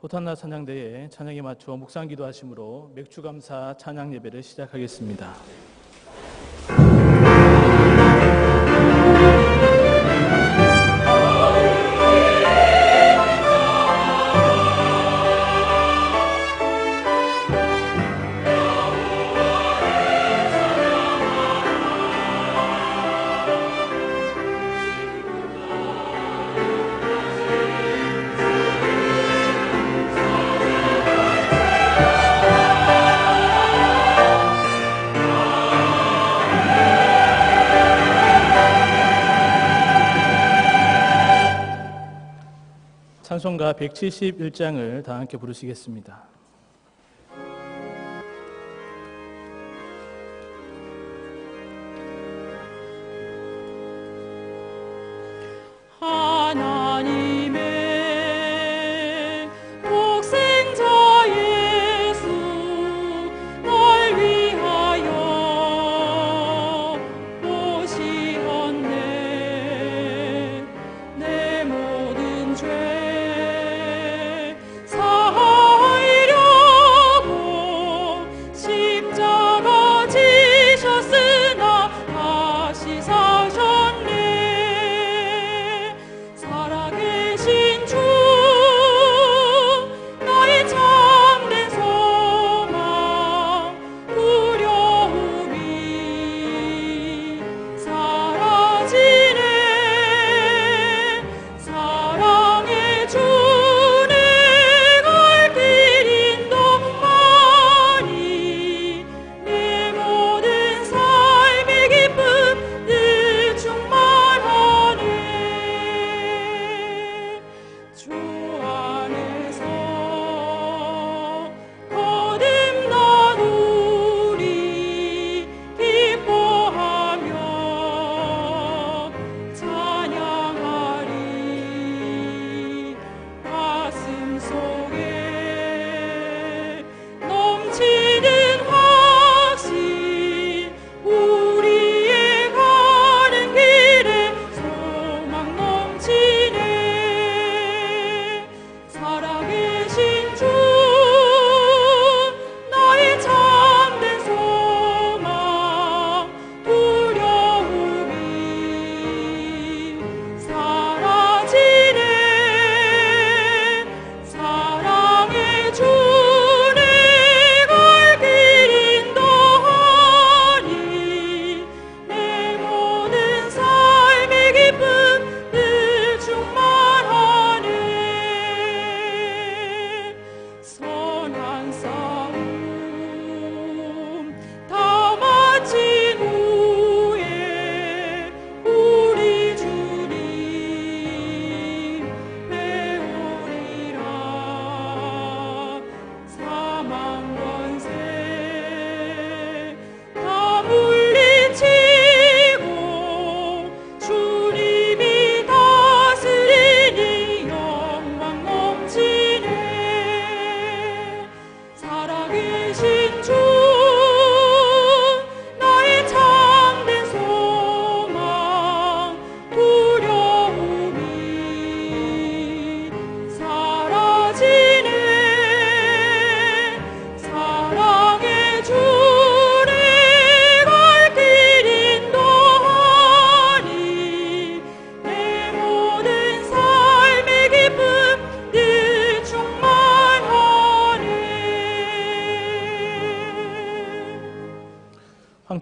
호탄나 찬양대에 찬양에 맞춰 묵상 기도하심으로 맥주감사 찬양 예배를 시작하겠습니다. 찬송가 171장을 다 함께 부르시겠습니다. 하나님의 독생자 예수 널 위하여 오시었네. 내 모든 죄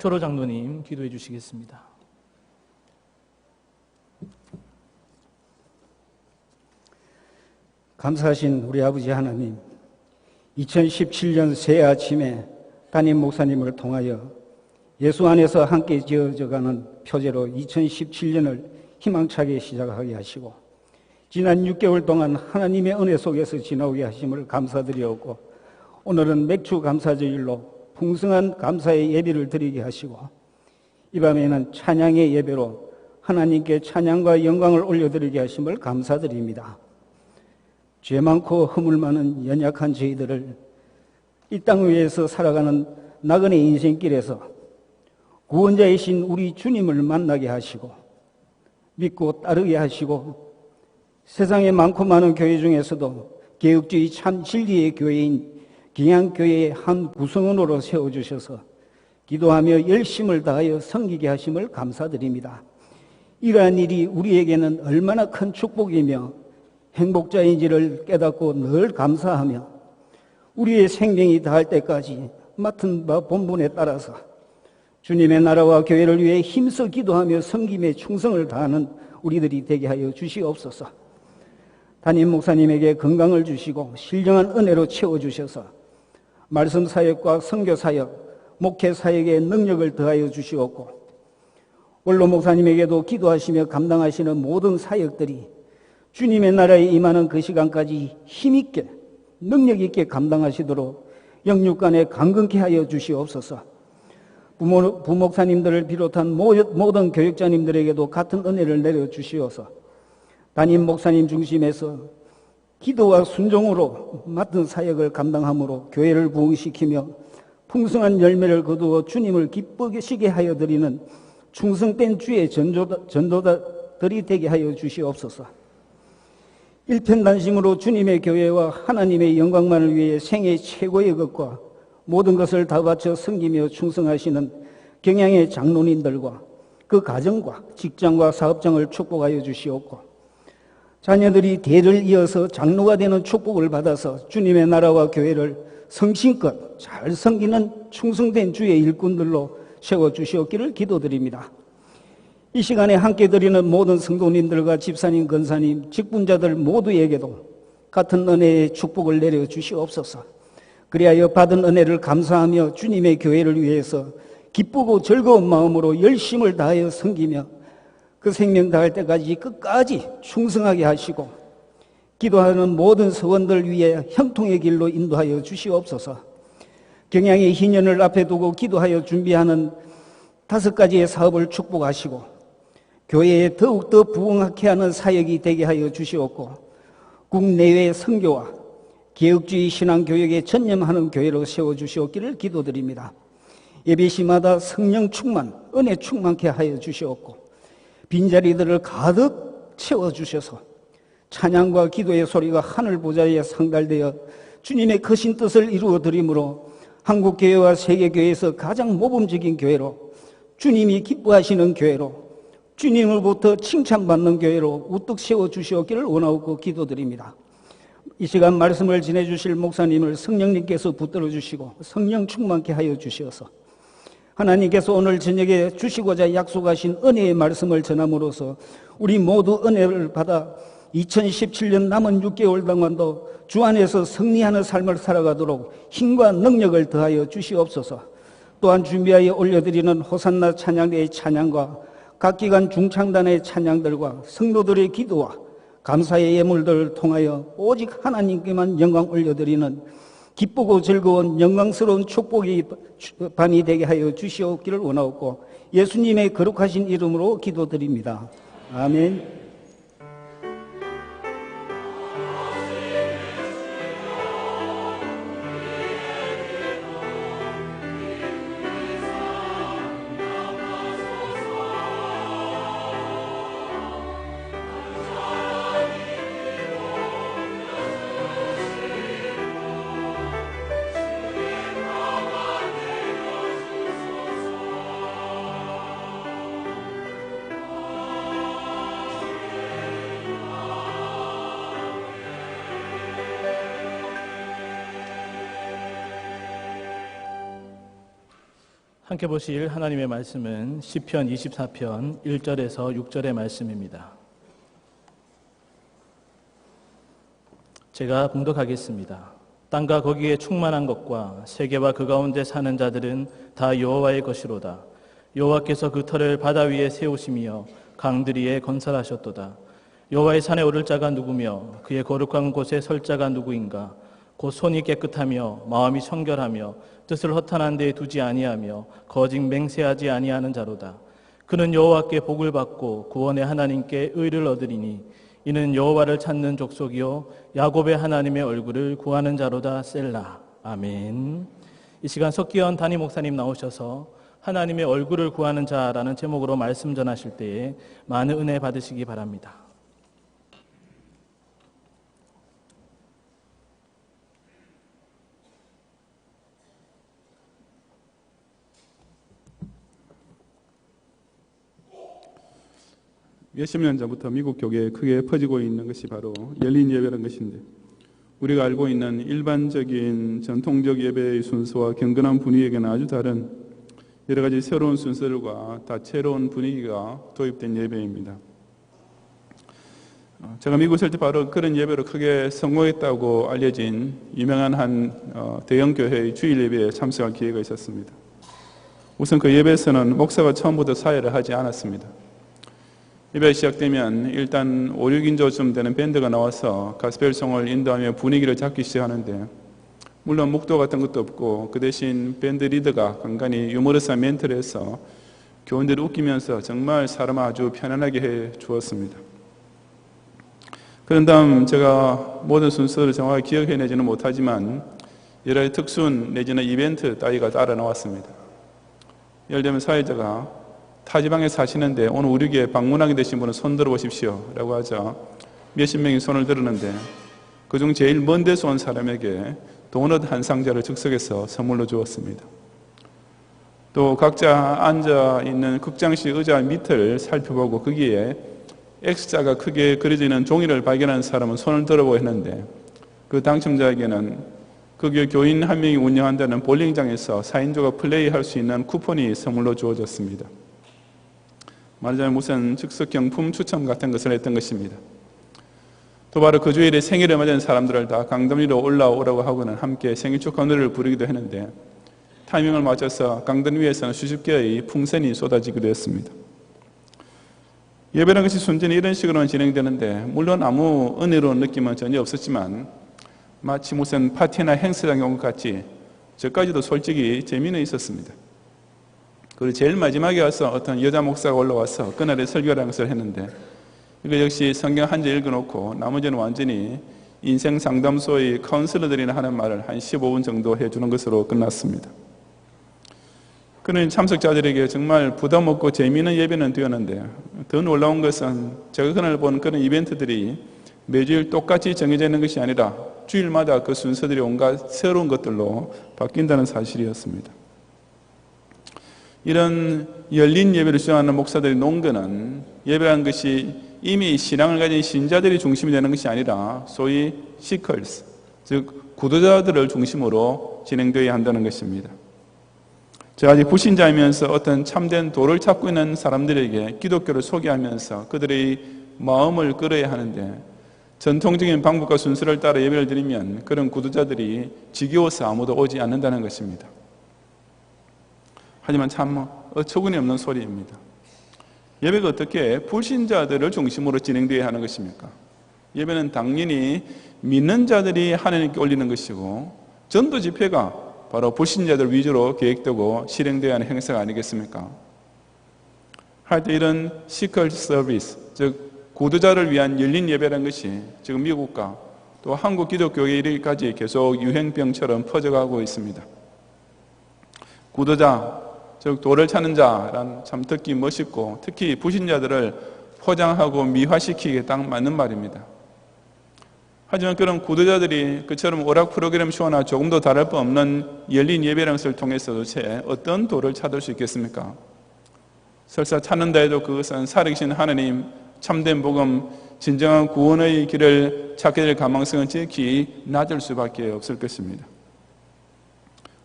황철호 장로님 기도해 주시겠습니다. 감사하신 우리 아버지 하나님, 2017년 새 아침에 담임 목사님을 통하여 예수 안에서 함께 지어져가는 표제로 2017년을 희망차게 시작하게 하시고 지난 6개월 동안 하나님의 은혜 속에서 지나오게 하심을 감사드리었고 오늘은 맥주 감사주일로 풍성한 감사의 예배를 드리게 하시고 이 밤에는 찬양의 예배로 하나님께 찬양과 영광을 올려드리게 하심을 감사드립니다. 죄 많고 허물 많은 연약한 저희들을 이 땅 위에서 살아가는 나그네 인생길에서 구원자이신 우리 주님을 만나게 하시고 믿고 따르게 하시고 세상에 많고 많은 교회 중에서도 개혁주의 참 진리의 교회인 경양교회의 한 구성원으로 세워주셔서 기도하며 열심을 다하여 섬기게 하심을 감사드립니다. 이러한 일이 우리에게는 얼마나 큰 축복이며 행복자인지를 깨닫고 늘 감사하며 우리의 생명이 다할 때까지 맡은 바 본분에 따라서 주님의 나라와 교회를 위해 힘써 기도하며 섬김에 충성을 다하는 우리들이 되게 하여 주시옵소서. 담임 목사님에게 건강을 주시고 신령한 은혜로 채워주셔서 말씀 사역과 선교 사역, 목회 사역에 능력을 더하여 주시옵고 원로 목사님에게도 기도하시며 감당하시는 모든 사역들이 주님의 나라에 임하는 그 시간까지 힘있게 능력있게 감당하시도록 영육간에 강건케 하여 주시옵소서. 부목사님들을 비롯한 모든 교육자님들에게도 같은 은혜를 내려주시어서 담임 목사님 중심에서 기도와 순종으로 맡은 사역을 감당함으로 교회를 부흥시키며 풍성한 열매를 거두어 주님을 기쁘시게 하여 드리는 충성된 주의 전도자들이 되게 하여 주시옵소서. 일편단심으로 주님의 교회와 하나님의 영광만을 위해 생애 최고의 것과 모든 것을 다 바쳐 섬기며 충성하시는 경양의 장로님들과 그 가정과 직장과 사업장을 축복하여 주시옵고 자녀들이 대를 이어서 장로가 되는 축복을 받아서 주님의 나라와 교회를 성심껏 잘 섬기는 충성된 주의 일꾼들로 세워주시옵기를 기도드립니다. 이 시간에 함께 드리는 모든 성도님들과 집사님, 권사님, 직분자들 모두에게도 같은 은혜의 축복을 내려주시옵소서. 그리하여 받은 은혜를 감사하며 주님의 교회를 위해서 기쁘고 즐거운 마음으로 열심을 다하여 섬기며 그 생명 다할 때까지 끝까지 충성하게 하시고 기도하는 모든 서원들 위해 형통의 길로 인도하여 주시옵소서. 경양의 희년을 앞에 두고 기도하여 준비하는 5가지의 사업을 축복하시고 교회에 더욱더 부흥하게 하는 사역이 되게 하여 주시옵고 국내외 선교와 개혁주의 신앙교육에 전념하는 교회로 세워주시옵기를 기도드립니다. 예배시마다 성령 충만, 은혜 충만케 하여 주시옵고 빈자리들을 가득 채워주셔서 찬양과 기도의 소리가 하늘 보좌에 상달되어 주님의 크신 뜻을 이루어드리므로 한국교회와 세계교회에서 가장 모범적인 교회로 주님이 기뻐하시는 교회로 주님으로부터 칭찬받는 교회로 우뚝 세워주시옵기를 원하고 기도드립니다. 이 시간 말씀을 지내주실 목사님을 성령님께서 붙들어 주시고 성령 충만케 하여 주시어서 하나님께서 오늘 저녁에 주시고자 약속하신 은혜의 말씀을 전함으로써 우리 모두 은혜를 받아 2017년 남은 6개월 동안도 주 안에서 승리하는 삶을 살아가도록 힘과 능력을 더하여 주시옵소서. 또한 준비하여 올려드리는 호산나 찬양대의 찬양과 각 기관 중창단의 찬양들과 성도들의 기도와 감사의 예물들을 통하여 오직 하나님께만 영광 올려드리는 기쁘고 즐거운 영광스러운 축복의 밤이 되게 하여 주시옵기를 원하옵고 예수님의 거룩하신 이름으로 기도드립니다. 아멘. 함께 보실 하나님의 말씀은 시편 24편 1절에서 6절의 말씀입니다. 제가 봉독하겠습니다. 땅과 거기에 충만한 것과 세계와 그 가운데 사는 자들은 다 여호와의 것이로다. 여호와께서 그 터를 바다 위에 세우시며 강들 위에 건설하셨도다. 여호와의 산에 오를 자가 누구며 그의 거룩한 곳에 설 자가 누구인가? 곧 손이 깨끗하며 마음이 청결하며 뜻을 허탄한 데에 두지 아니하며 거짓 맹세하지 아니하는 자로다. 그는 여호와께 복을 받고 구원의 하나님께 의를 얻으리니 이는 여호와를 찾는 족속이요 야곱의 하나님의 얼굴을 구하는 자로다. 셀라. 아멘. 이 시간 석기현 담임 목사님 나오셔서 하나님의 얼굴을 구하는 자라는 제목으로 말씀 전하실 때에 많은 은혜 받으시기 바랍니다. 몇십 년 전부터 미국 교계에 크게 퍼지고 있는 것이 바로 열린 예배라는 것인데, 우리가 알고 있는 일반적인 전통적 예배의 순서와 경건한 분위기에는 아주 다른 여러 가지 새로운 순서들과 다채로운 분위기가 도입된 예배입니다. 제가 미국 있을 때 바로 그런 예배로 크게 성공했다고 알려진 유명한 한 대형 교회의 주일 예배에 참석할 기회가 있었습니다. 우선 그 예배에서는 목사가 처음부터 사회를 하지 않았습니다. 예배가 시작되면 일단 5, 6인조쯤 되는 밴드가 나와서 가스펠송을 인도하며 분위기를 잡기 시작하는데, 물론 묵도 같은 것도 없고 그 대신 밴드 리더가 간간히 유머러스한 멘트를 해서 교인들을 웃기면서 정말 사람을 아주 편안하게 해 주었습니다. 그런 다음 제가 모든 순서를 정확히 기억해내지는 못하지만 여러 가지 특순 내지는 이벤트 따위가 따라 나왔습니다. 예를 들면 사회자가 타지방에 사시는데 오늘 우리 교회에 방문하게 되신 분은 손 들어보십시오 라고 하자 몇십 명이 손을 들었는데, 그중 제일 먼 데서 온 사람에게 도넛 한 상자를 즉석에서 선물로 주었습니다. 또 각자 앉아있는 극장식 의자 밑을 살펴보고 거기에 X자가 크게 그려져 있는 종이를 발견한 사람은 손을 들어보고 했는데, 그 당첨자에게는 그 교인 한 명이 운영한다는 볼링장에서 4인조가 플레이할 수 있는 쿠폰이 선물로 주어졌습니다. 말하자면 무슨 즉석 경품 추첨 같은 것을 했던 것입니다. 또 바로 그 주일에 생일을 맞은 사람들을 다 강당 위로 올라오라고 하고는 함께 생일 축하 노래를 부르기도 했는데, 타이밍을 맞춰서 강당 위에서는 수십 개의 풍선이 쏟아지기도 했습니다. 예배라는 것이 순전히 이런 식으로만 진행되는데, 물론 아무 은혜로운 느낌은 전혀 없었지만 마치 무슨 파티나 행사장에 온 것 같이 저까지도 솔직히 재미는 있었습니다. 그리고 제일 마지막에 와서 어떤 여자 목사가 올라와서 그날의 설교라는 것을 했는데, 이거 역시 성경 한 절 읽어놓고 나머지는 완전히 인생 상담소의 카운슬러들이나 하는 말을 한 15분 정도 해주는 것으로 끝났습니다. 그는 참석자들에게 정말 부담 없고 재미있는 예배는 되었는데, 더 놀라운 것은 제가 그날 본 그런 이벤트들이 매주일 똑같이 정해져 있는 것이 아니라 주일마다 그 순서들이 온갖 새로운 것들로 바뀐다는 사실이었습니다. 이런 열린 예배를 주장하는 목사들이 놓은 것은 예배라는 것이 이미 신앙을 가진 신자들이 중심이 되는 것이 아니라 소위 시컬스, 즉 구도자들을 중심으로 진행되어야 한다는 것입니다. 제가 아직 불신자이면서 어떤 참된 도를 찾고 있는 사람들에게 기독교를 소개하면서 그들의 마음을 끌어야 하는데, 전통적인 방법과 순서를 따라 예배를 드리면 그런 구도자들이 지겨워서 아무도 오지 않는다는 것입니다. 하지만 참 어처구니 없는 소리입니다. 예배가 어떻게 불신자들을 중심으로 진행되어야 하는 것입니까? 예배는 당연히 믿는 자들이 하나님께 올리는 것이고, 전도 집회가 바로 불신자들 위주로 계획되고 실행되어야 하는 행사가 아니겠습니까? 할 때 이런 시컬 서비스, 즉 구도자를 위한 열린 예배라는 것이 지금 미국과 또 한국 기독교에 이르기까지 계속 유행병처럼 퍼져가고 있습니다. 구도자, 즉 도를 찾는 자란 참 듣기 멋있고 특히 불신자들을 포장하고 미화시키기에 딱 맞는 말입니다. 하지만 그런 구도자들이 그처럼 오락 프로그램 쇼나 조금도 다를 바 없는 열린 예배라는 것을 통해서 도대체 어떤 도를 찾을 수 있겠습니까? 설사 찾는다 해도 그것은 살아계신 하나님, 참된 복음, 진정한 구원의 길을 찾게 될 가망성은 지극히 낮을 수밖에 없을 것입니다.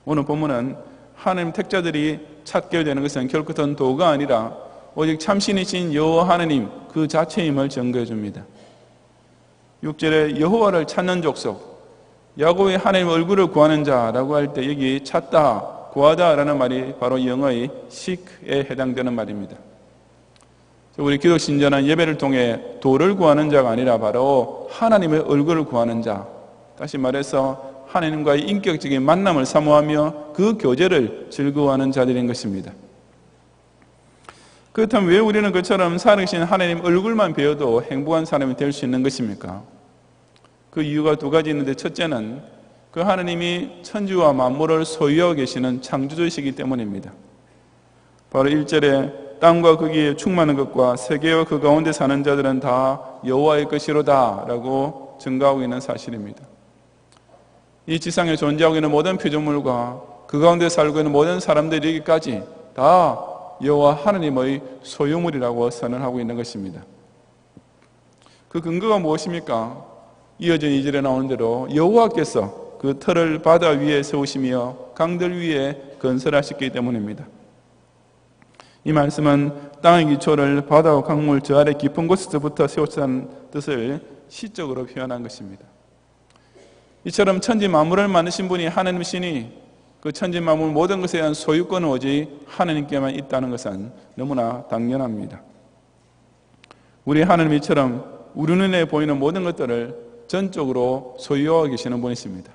오늘 본문은 하나님 택자들이 찾게 되는 것은 결코 어떤 도가 아니라 오직 참신이신 여호와 하나님 그 자체임을 증거해 줍니다. 6절에 여호와를 찾는 족속, 야곱의 하나님 얼굴을 구하는 자라고 할 때 여기 찾다, 구하다라는 말이 바로 영어의 seek에 해당되는 말입니다. 우리 기독 신자는 예배를 통해 도를 구하는 자가 아니라 바로 하나님의 얼굴을 구하는 자, 다시 말해서 하나님과의 인격적인 만남을 사모하며 그 교제를 즐거워하는 자들인 것입니다. 그렇다면 왜 우리는 그처럼 살아계신 하나님 얼굴만 배워도 행복한 사람이 될 수 있는 것입니까? 그 이유가 두 가지 있는데, 첫째는 그 하나님이 천지와 만물을 소유하고 계시는 창조주이시기 때문입니다. 바로 1절에 땅과 거기에 충만한 것과 세계와 그 가운데 사는 자들은 다 여호와의 것이로다 라고 증거하고 있는 사실입니다. 이 지상에 존재하고 있는 모든 피조물과 그 가운데 살고 있는 모든 사람들에게까지 다 여호와 하나님의 소유물이라고 선언하고 있는 것입니다. 그 근거가 무엇입니까? 이어진 2절에 나오는 대로 여호와께서 그 터를 바다 위에 세우시며 강들 위에 건설하셨기 때문입니다. 이 말씀은 땅의 기초를 바다와 강물 저 아래 깊은 곳에서부터 세우셨다는 뜻을 시적으로 표현한 것입니다. 이처럼 천지 만물을 만드신 분이 하나님이시니 그 천지 만물 모든 것에 대한 소유권은 오직 하나님께만 있다는 것은 너무나 당연합니다. 우리 하나님 이처럼 우리 눈에 보이는 모든 것들을 전적으로 소유하고 계시는 분이십니다.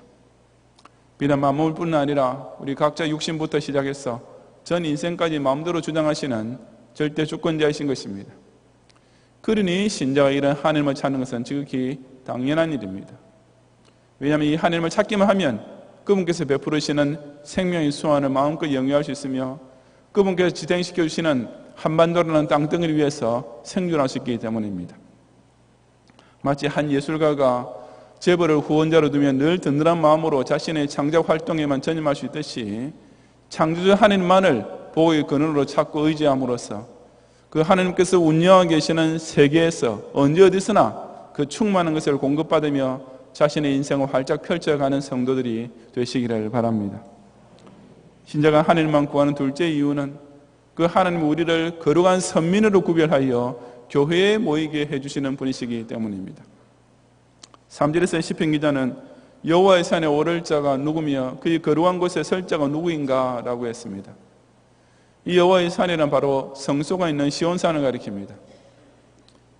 비단 만물뿐 아니라 우리 각자 육신부터 시작해서 전 인생까지 마음대로 주장하시는 절대 주권자이신 것입니다. 그러니 신자가 이런 하나님을 찾는 것은 지극히 당연한 일입니다. 왜냐하면 이 하나님을 찾기만 하면 그분께서 베푸시는 생명의 수완을 마음껏 영위할 수 있으며 그분께서 지탱시켜 주시는 한반도라는 땅덩이를 위해서 생존할 수 있기 때문입니다. 마치 한 예술가가 재벌을 후원자로 두면 늘 든든한 마음으로 자신의 창작 활동에만 전념할 수 있듯이 창조주 하나님만을 보호의 근원으로 찾고 의지함으로써 그 하나님께서 운영하고 계시는 세계에서 언제 어디서나 그 충만한 것을 공급받으며 자신의 인생을 활짝 펼쳐가는 성도들이 되시기를 바랍니다. 신자가 하나님만 구하는 둘째 이유는 그 하나님이 우리를 거룩한 선민으로 구별하여 교회에 모이게 해주시는 분이시기 때문입니다. 3절에서 시편 기자는 여호와의 산에 오를 자가 누구며 그의 거룩한 곳에 설 자가 누구인가 라고 했습니다. 이 여호와의 산이란 바로 성소가 있는 시온산을 가리킵니다.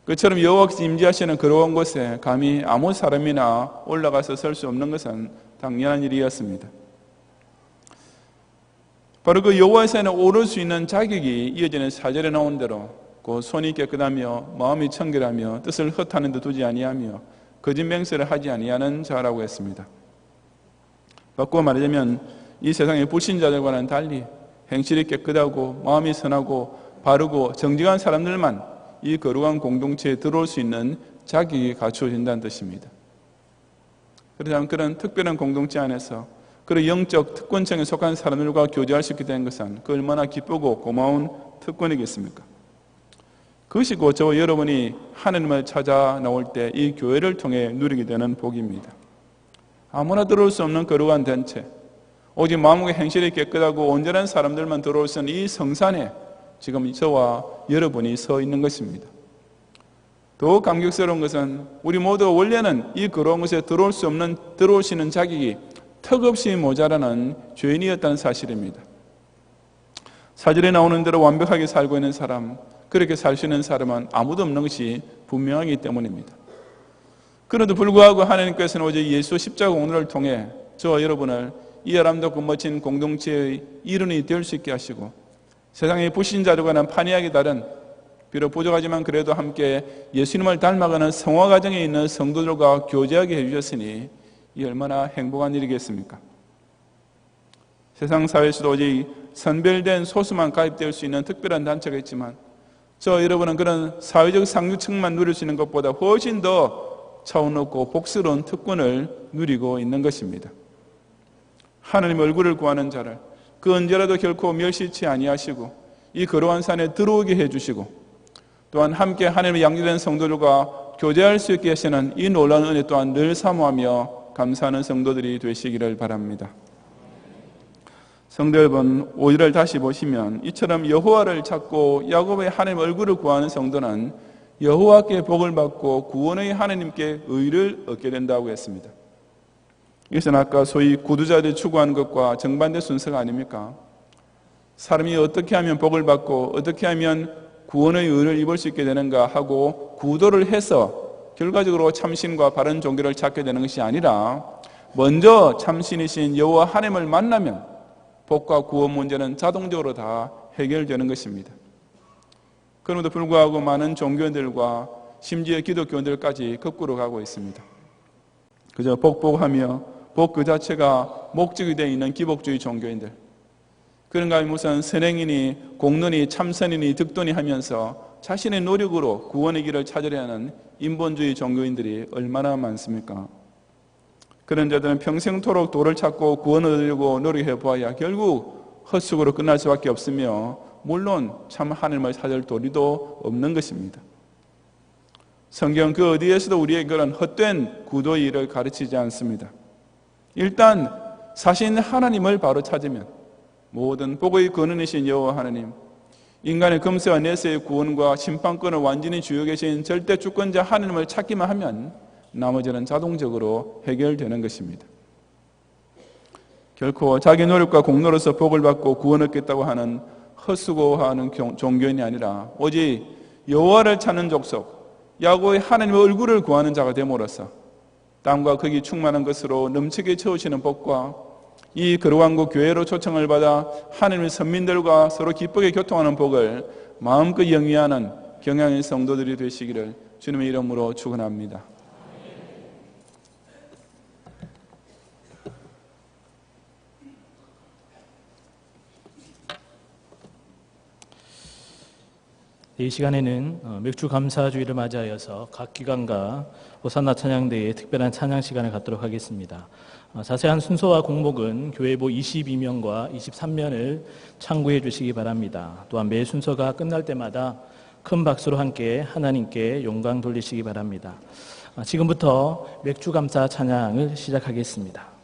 그처럼 여호와께서 임재하시는 거룩한 곳에 감히 아무 사람이나 올라가서 설 수 없는 것은 당연한 일이었습니다. 바로 그 여호와의 산에 오를 수 있는 자격이 이어지는 4절에 나온 대로 그 손이 깨끗하며 마음이 청결하며 뜻을 헛하는 데 두지 아니하며 거짓 맹세를 하지 아니하는 자라고 했습니다. 바꾸어 말하자면 이 세상의 불신자들과는 달리 행실이 깨끗하고 마음이 선하고 바르고 정직한 사람들만 이 거룩한 공동체에 들어올 수 있는 자격이 갖추어진다는 뜻입니다. 그렇다면 그런 특별한 공동체 안에서 그런 영적 특권층에 속한 사람들과 교제할 수 있게 된 것은 그 얼마나 기쁘고 고마운 특권이겠습니까? 그것이 곧 저와 여러분이 하나님을 찾아 나올 때 이 교회를 통해 누리게 되는 복입니다. 아무나 들어올 수 없는 거룩한 단체, 오직 마음과 행실이 깨끗하고 온전한 사람들만 들어올 수 있는 이 성산에 지금 저와 여러분이 서 있는 것입니다. 더욱 감격스러운 것은 우리 모두가 원래는 이 거룩한 곳에 들어올 수 없는 들어오시는 자격이 턱없이 모자라는 죄인이었다는 사실입니다. 4절에 나오는 대로 완벽하게 살고 있는 사람, 그렇게 살 수 있는 사람은 아무도 없는 것이 분명하기 때문입니다. 그런데도 불구하고 하나님께서는 오직 예수 십자가 공로를 통해 저와 여러분을 이 아름답고 멋진 공동체의 일원이 될 수 있게 하시고 세상의 불신자들과는 판이하게 다른 비록 부족하지만 그래도 함께 예수님을 닮아가는 성화 과정에 있는 성도들과 교제하게 해주셨으니 이 얼마나 행복한 일이겠습니까? 세상 사회에서도 오직 선별된 소수만 가입될 수 있는 특별한 단체가 있지만 저 여러분은 그런 사회적 상류층만 누릴 수 있는 것보다 훨씬 더 차원 높고 복스러운 특권을 누리고 있는 것입니다. 하나님 얼굴을 구하는 자를 그 언제라도 결코 멸시치 아니하시고 이 거룩한 산에 들어오게 해주시고 또한 함께 하나님의 양육된 성도들과 교제할 수 있게 하시는 이 놀라운 은혜 또한 늘 사모하며 감사하는 성도들이 되시기를 바랍니다. 성도 여러분, 5절을 다시 보시면 이처럼 여호와를 찾고 야곱의 하나님 얼굴을 구하는 성도는 여호와께 복을 받고 구원의 하나님께 의를 얻게 된다고 했습니다. 이것은 아까 소위 구두자들이 추구하는 것과 정반대 순서가 아닙니까? 사람이 어떻게 하면 복을 받고 어떻게 하면 구원의 의를 입을 수 있게 되는가 하고 구도를 해서 결과적으로 참신과 바른 종교를 찾게 되는 것이 아니라 먼저 참신이신 여호와 하나님을 만나면 복과 구원 문제는 자동적으로 다 해결되는 것입니다. 그럼에도 불구하고 많은 종교인들과 심지어 기독교인들까지 거꾸로 가고 있습니다. 그저 복복하며 복 그 자체가 목적이 되어 있는 기복주의 종교인들, 그런가 하면 무슨 선행이니 공론이 참선이니 득도니 하면서 자신의 노력으로 구원의 길을 찾으려 하는 인본주의 종교인들이 얼마나 많습니까? 그런 자들은 평생토록 도를 찾고 구원을 얻으려고 노력해 보아야 결국 헛수고로 끝날 수밖에 없으며 물론 참 하나님을 찾을 도리도 없는 것입니다. 성경 그 어디에서도 우리에게 그런 헛된 구도의 일을 가르치지 않습니다. 일단 사신 하나님을 바로 찾으면 모든 복의 근원이신 여호와 하나님, 인간의 금세와 내세의 구원과 심판권을 완전히 쥐고 계신 절대 주권자 하나님을 찾기만 하면 나머지는 자동적으로 해결되는 것입니다. 결코 자기 노력과 공로로서 복을 받고 구원 얻겠다고 하는 헛수고하는 종교인이 아니라 오직 여호와를 찾는 족속, 야곱의 하나님의 얼굴을 구하는 자가 됨으로써 땅과 거기 충만한 것으로 넘치게 채우시는 복과 이 거룩한국 교회로 초청을 받아 하나님의 선민들과 서로 기쁘게 교통하는 복을 마음껏 영위하는 경향의 성도들이 되시기를 주님의 이름으로 축원합니다. 이 시간에는 맥주 감사주의를 맞이하여서 각 기관과 호산나 찬양대의 특별한 찬양 시간을 갖도록 하겠습니다. 자세한 순서와 공목은 교회보 22면과 23면을 참고해 주시기 바랍니다. 또한 매 순서가 끝날 때마다 큰 박수로 함께 하나님께 영광 돌리시기 바랍니다. 지금부터 맥주 감사 찬양을 시작하겠습니다.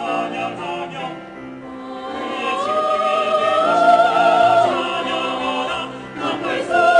찬양하라 남불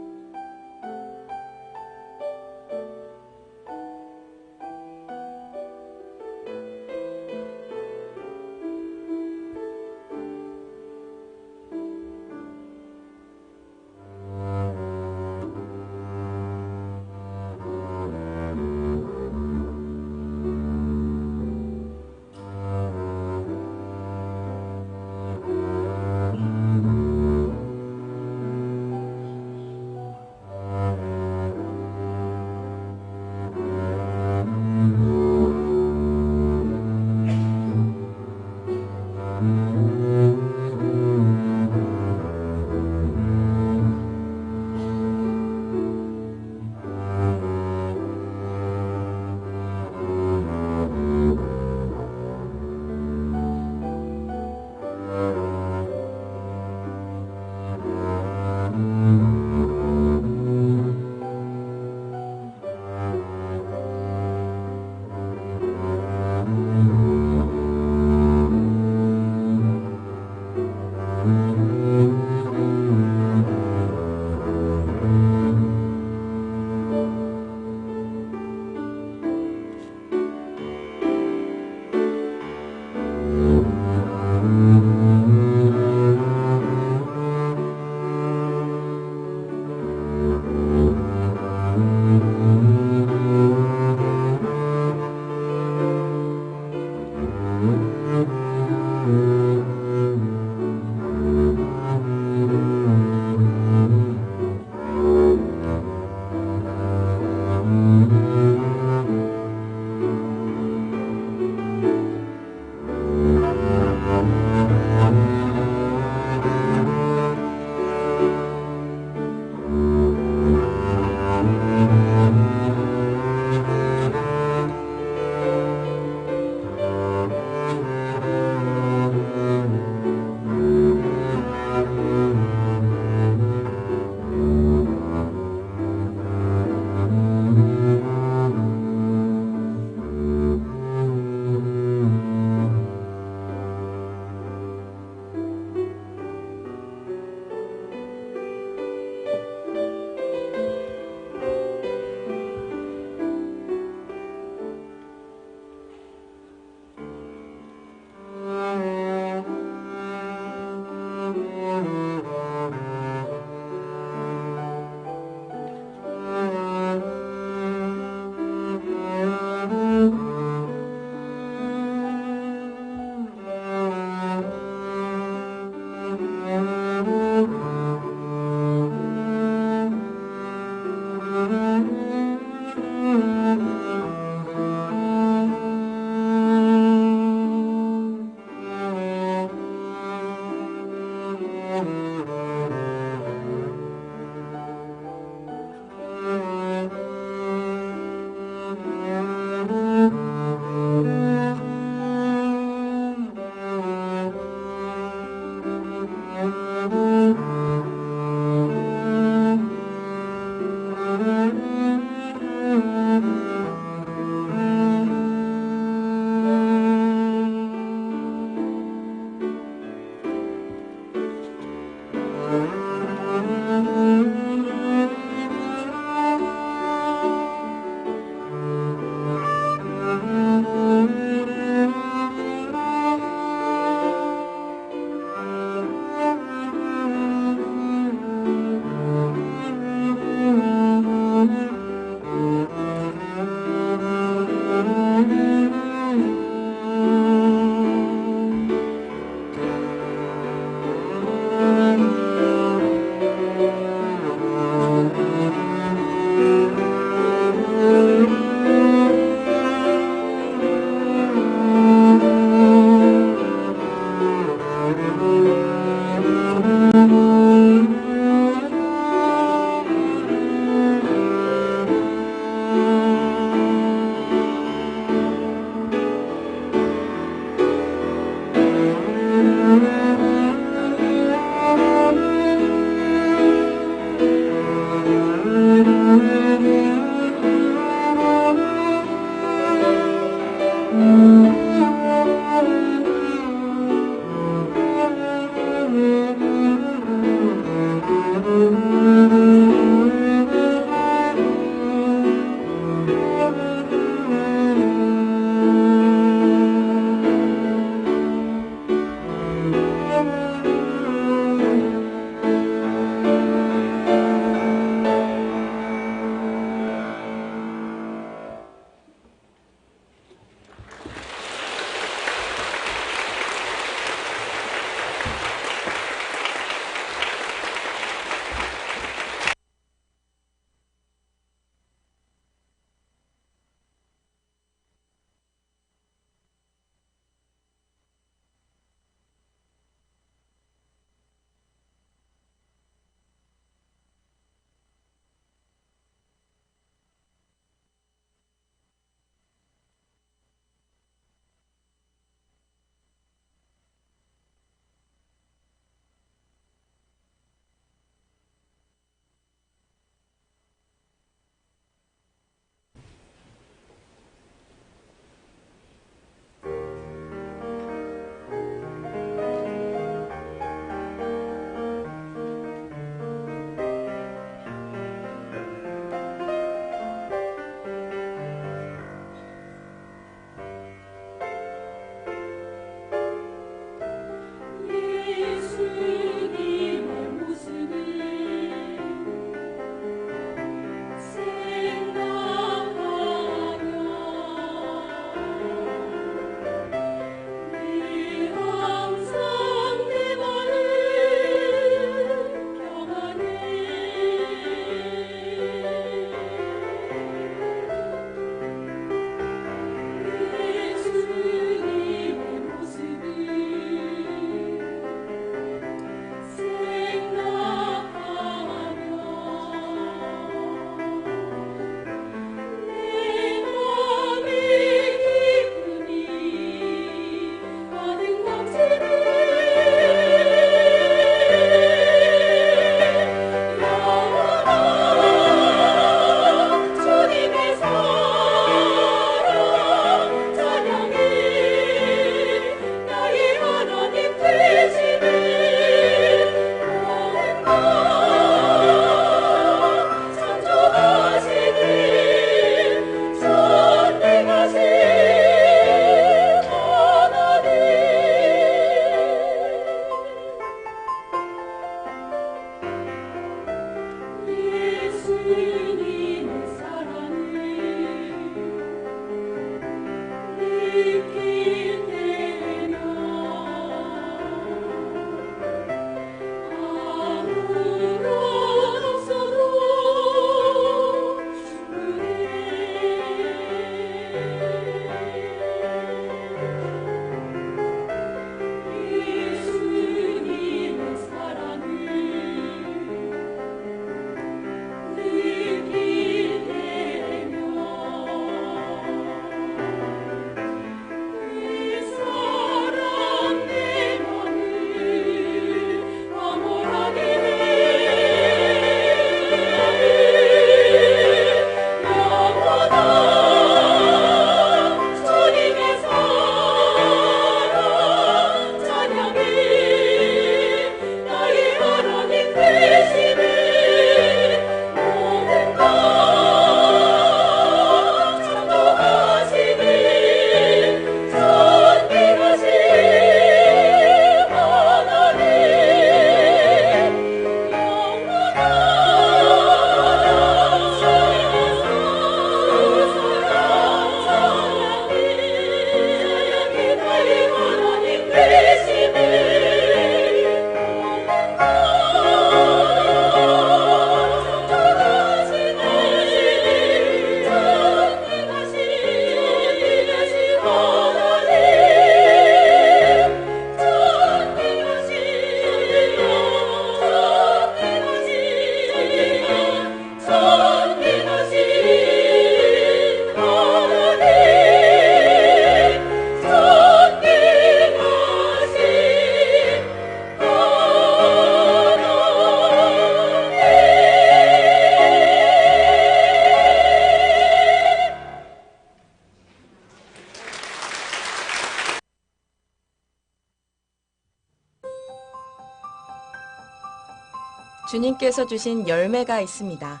주님께서 주신 열매가 있습니다.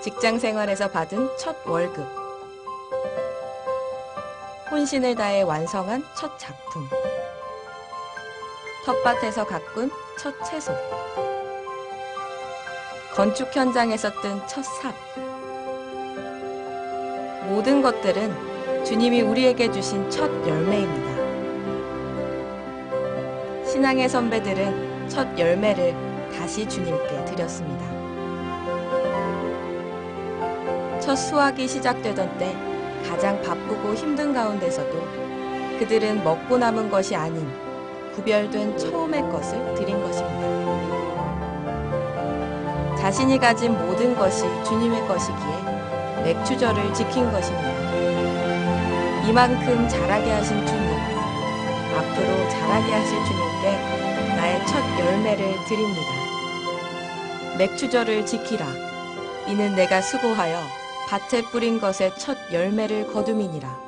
직장 생활에서 받은 첫 월급, 혼신을 다해 완성한 첫 작품, 텃밭에서 가꾼 첫 채소, 건축 현장에서 뜬 첫 삽. 모든 것들은 주님이 우리에게 주신 첫 열매입니다. 신앙의 선배들은 첫 열매를 다시 주님께 드렸습니다. 첫 수확이 시작되던 때 가장 바쁘고 힘든 가운데서도 그들은 먹고 남은 것이 아닌 구별된 처음의 것을 드린 것입니다. 자신이 가진 모든 것이 주님의 것이기에 맥추절을 지킨 것입니다. 이만큼 자라게 하신 주님, 앞으로 자라게 하실 주님께 나의 첫 열매를 드립니다. 맥추절을 지키라. 이는 내가 수고하여 밭에 뿌린 것의 첫 열매를 거둠이니라.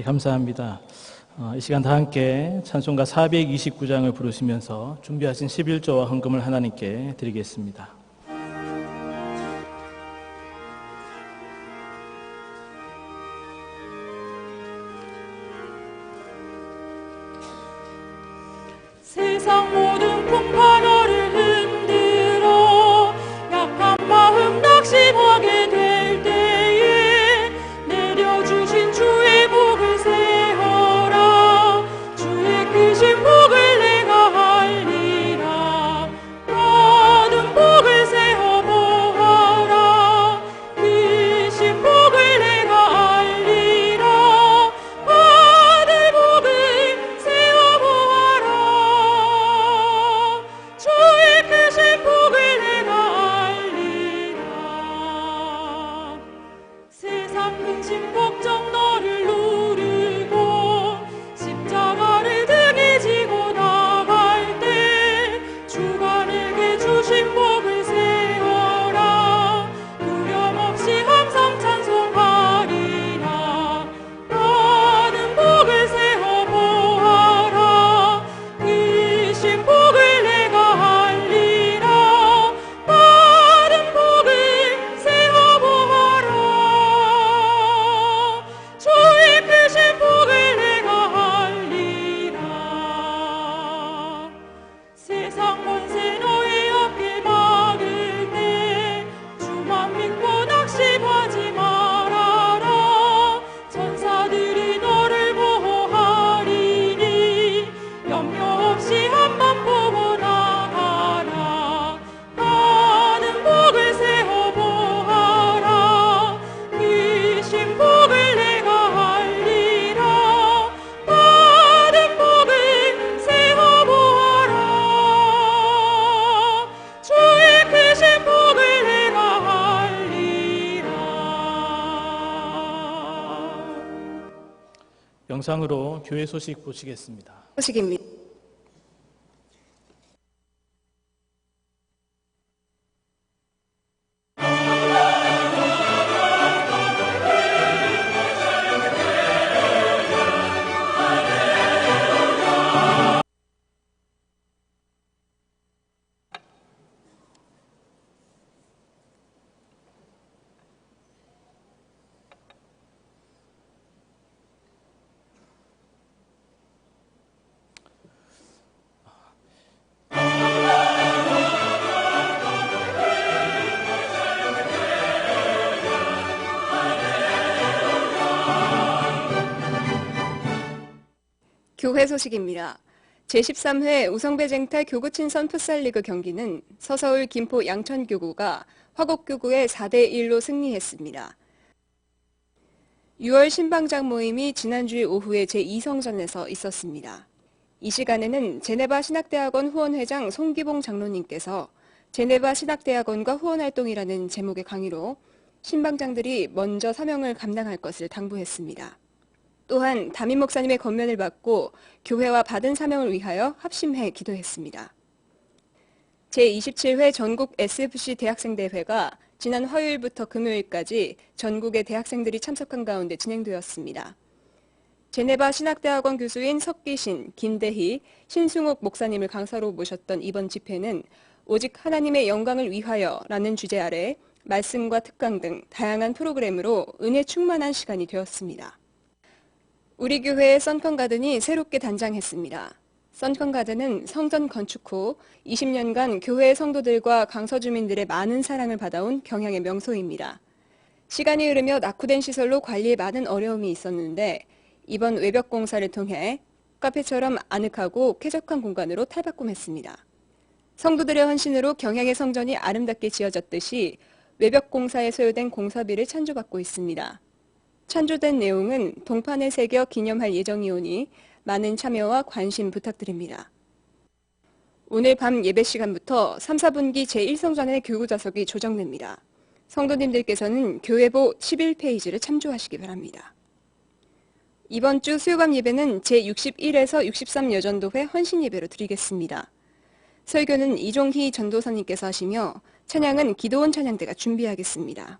예, 감사합니다. 이 시간 다 함께 찬송가 429장을 부르시면서 준비하신 11조와 헌금을 하나님께 드리겠습니다. 세상 모든 풍파 너를 흔들어 약한 마음 낙심하게 될 때에 내려주신 주의 복을 세어라. 주의 크신 복을 내가 알리라. 모든 복을 세어 보아라. 크신 복을 내가 알리라. 받을 복을 세어 보아라. 주의 크신 복을 내가 알리라. 세상 근심 걱정 너를 누르고 십자가를 등에 지고 나갈 때 주가 내게 주신 복을 세어라. 두려움 없이 항상 찬송하리라. 많은 복을 세어 보아라. 크신 복을 내가 알리라. 많은 복을 세어 보아라. 주의 크신 복을 내가 알리라. 세상 권세 너의 앞길 막을 때 주만 믿고 낙심하지 말아라. 천사들이 너를 보호하리니 염려 없이 한번 보고 나가라. 많은 복을 세어 보아라. 크신 복을 내가 알리라. 받은 복을 세어 보아라. 주의 크신 복을 내가 알리라. 영상으로 교회 소식 보시겠습니다. 소식입니다. 교회 소식입니다. 제13회 우성배쟁탈 교구친선 풋살리그 경기는 서서울 김포 양천교구가 화곡교구에 4대1로 승리했습니다. 6월 신방장 모임이 지난주 오후에 제2성전에서 있었습니다. 이 시간에는 제네바 신학대학원 후원회장 송기봉 장로님께서 제네바 신학대학원과 후원활동이라는 제목의 강의로 신방장들이 먼저 사명을 감당할 것을 당부했습니다. 또한 담임 목사님의 권면을 받고 교회와 받은 사명을 위하여 합심해 기도했습니다. 제27회 전국 SFC 대학생대회가 지난 화요일부터 금요일까지 전국의 대학생들이 참석한 가운데 진행되었습니다. 제네바 신학대학원 교수인 석기신, 김대희, 신승옥 목사님을 강사로 모셨던 이번 집회는 오직 하나님의 영광을 위하여라는 주제 아래 말씀과 특강 등 다양한 프로그램으로 은혜 충만한 시간이 되었습니다. 우리 교회의 썬컨가든이 새롭게 단장했습니다. 썬컨가든은 성전 건축 후 20년간 교회의 성도들과 강서 주민들의 많은 사랑을 받아온 경향의 명소입니다. 시간이 흐르며 낙후된 시설로 관리에 많은 어려움이 있었는데 이번 외벽 공사를 통해 카페처럼 아늑하고 쾌적한 공간으로 탈바꿈했습니다. 성도들의 헌신으로 경향의 성전이 아름답게 지어졌듯이 외벽 공사에 소요된 공사비를 찬조받고 있습니다. 찬조된 내용은 동판에 새겨 기념할 예정이오니 많은 참여와 관심 부탁드립니다. 오늘 밤 예배 시간부터 3, 4분기 제1성전의 교구좌석이 조정됩니다. 성도님들께서는 교회보 11페이지를 참조하시기 바랍니다. 이번 주 수요밤 예배는 제61에서 63 여전도회 헌신 예배로 드리겠습니다. 설교는 이종희 전도사님께서 하시며 찬양은 기도원 찬양대가 준비하겠습니다.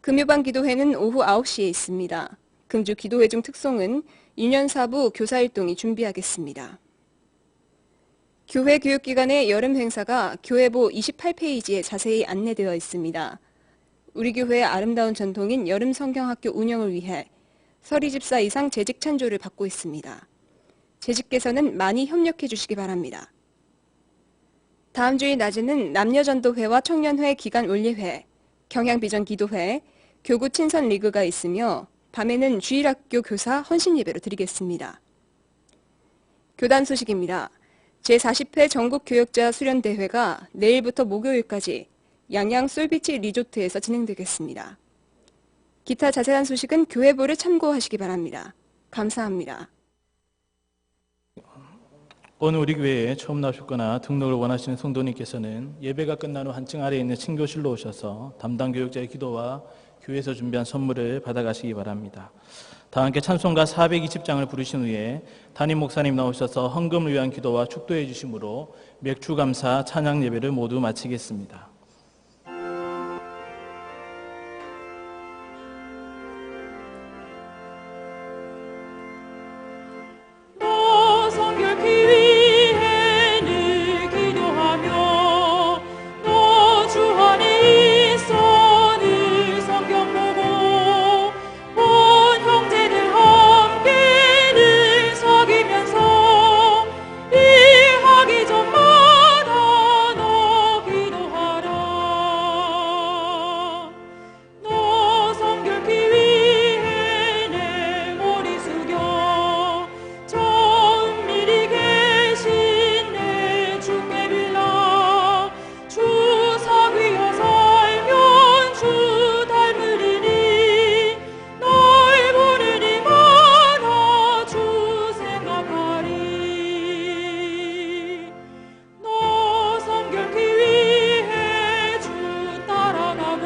금요반 기도회는 오후 9시에 있습니다. 금주 기도회 중 특송은 유년사부 교사일동이 준비하겠습니다. 교회 교육기관의 여름 행사가 교회보 28페이지에 자세히 안내되어 있습니다. 우리 교회의 아름다운 전통인 여름 성경학교 운영을 위해 서리집사 이상 재직 찬조를 받고 있습니다. 재직께서는 많이 협력해 주시기 바랍니다. 다음 주일 낮에는 남녀전도회와 청년회 기간 올예회, 경향비전 기도회, 교구 친선 리그가 있으며 밤에는 주일학교 교사 헌신예배로 드리겠습니다. 교단 소식입니다. 제40회 전국교역자 수련대회가 내일부터 목요일까지 양양 솔비치 리조트에서 진행되겠습니다. 기타 자세한 소식은 교회보를 참고하시기 바랍니다. 감사합니다. 오늘 우리 교회에 처음 나오셨거나 등록을 원하시는 성도님께서는 예배가 끝난 후 한층 아래에 있는 친교실로 오셔서 담당 교육자의 기도와 교회에서 준비한 선물을 받아가시기 바랍니다. 다 함께 찬송가 420장을 부르신 후에 담임 목사님 나오셔서 헌금을 위한 기도와 축도해 주심으로 맥주감사 찬양 예배를 모두 마치겠습니다. 너 성결케 위해 늘 기도하며 너 주 안에 있어 늘 성경 보고 온 형제들 함께 늘 사귀면서 일하기 전마다 너 기도하라. 너 성결케 위해 내 머리 숙여 저 은밀히 계신 내 주께 빌라. 주 사귀어 살면 주 닮으리니 널 보느니 마다 주 생각하리. 너 성결케 위해 주 따라가고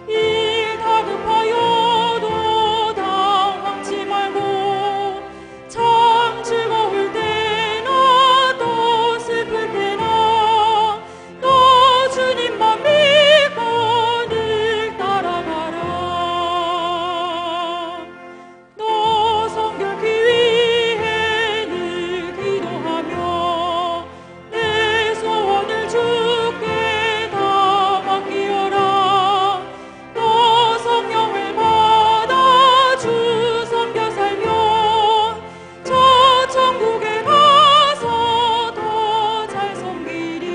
일 다급하여도 당황치 말고 참 즐거울 때나 또 슬플 때나 너 주님만 믿고 늘 따라가라. 너 성결케 위해 늘 기도하며 내 소원을 주께 다 맡기어라. 너 성령을 받아 주 섬겨 살면 저 천국에 가서 더 잘 섬기리.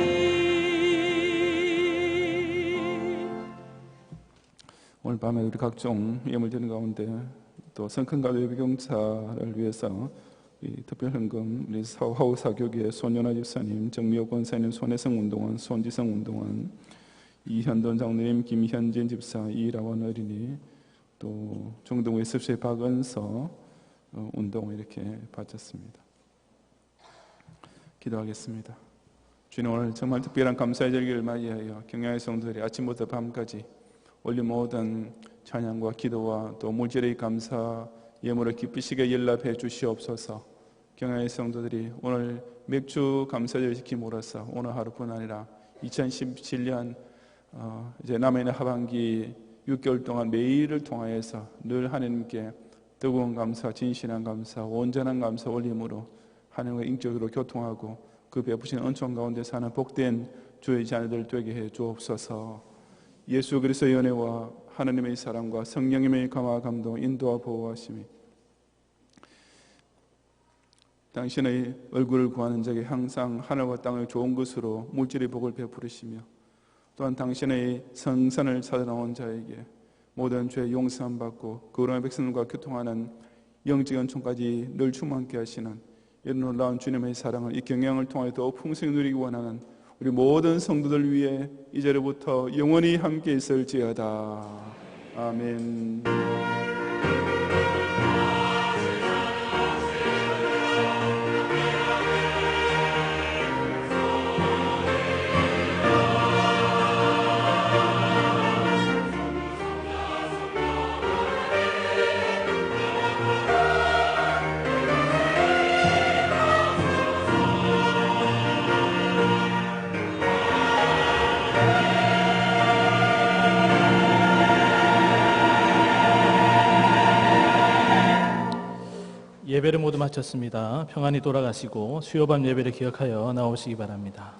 오늘 밤에 우리 각종 예물 드리는 가운데 또 성큰가도 예비경찰을 위해서 이 특별 헌금 우리 화우 사교교회 손연아 집사님, 정미호 권사님, 손혜성 운동원, 손지성 운동원, 이현돈 장로님, 김현진 집사, 이라원 어린이, 또 중동의 습세 박은서 운동을 이렇게 바쳤습니다. 기도하겠습니다. 주님, 오늘 정말 특별한 감사의 절기를 맞이하여 경양의 성도들이 아침부터 밤까지 올린 모든 찬양과 기도와 또 물질의 감사 예물을 기쁘시게 연락해 주시옵소서. 경양의 성도들이 오늘 맥주 감사절을 지킴으로써 오늘 하루뿐 아니라 2017년 이제 남아있는 하반기 6개월 동안 매일을 통하여서 늘 하나님께 뜨거운 감사, 진실한 감사, 온전한 감사 올림으로 하나님과 인격으로 교통하고 그 베푸신 은총 가운데 사는 복된 주의 자녀들 되게 해 주옵소서. 예수 그리스도의 은혜와 하나님의 사랑과 성령님의 감화 감동 인도와 보호하심이 당신의 얼굴을 구하는 자에게 항상 하늘과 땅의 좋은 것으로 물질의 복을 베푸시며 또한 당신의 성산을 찾아나온 자에게 모든 죄 용서함 받고 거룩한 백성들과 교통하는 영적 은총까지 늘 충만케 하시는 이런 놀라운 주님의 사랑을 이 경영을 통해 더욱 풍성히 누리기 원하는 우리 모든 성도들 위해 이제로부터 영원히 함께 있을지어다. 아멘. 예배를 모두 마쳤습니다. 평안히 돌아가시고 수요밤 예배를 기억하여 나오시기 바랍니다.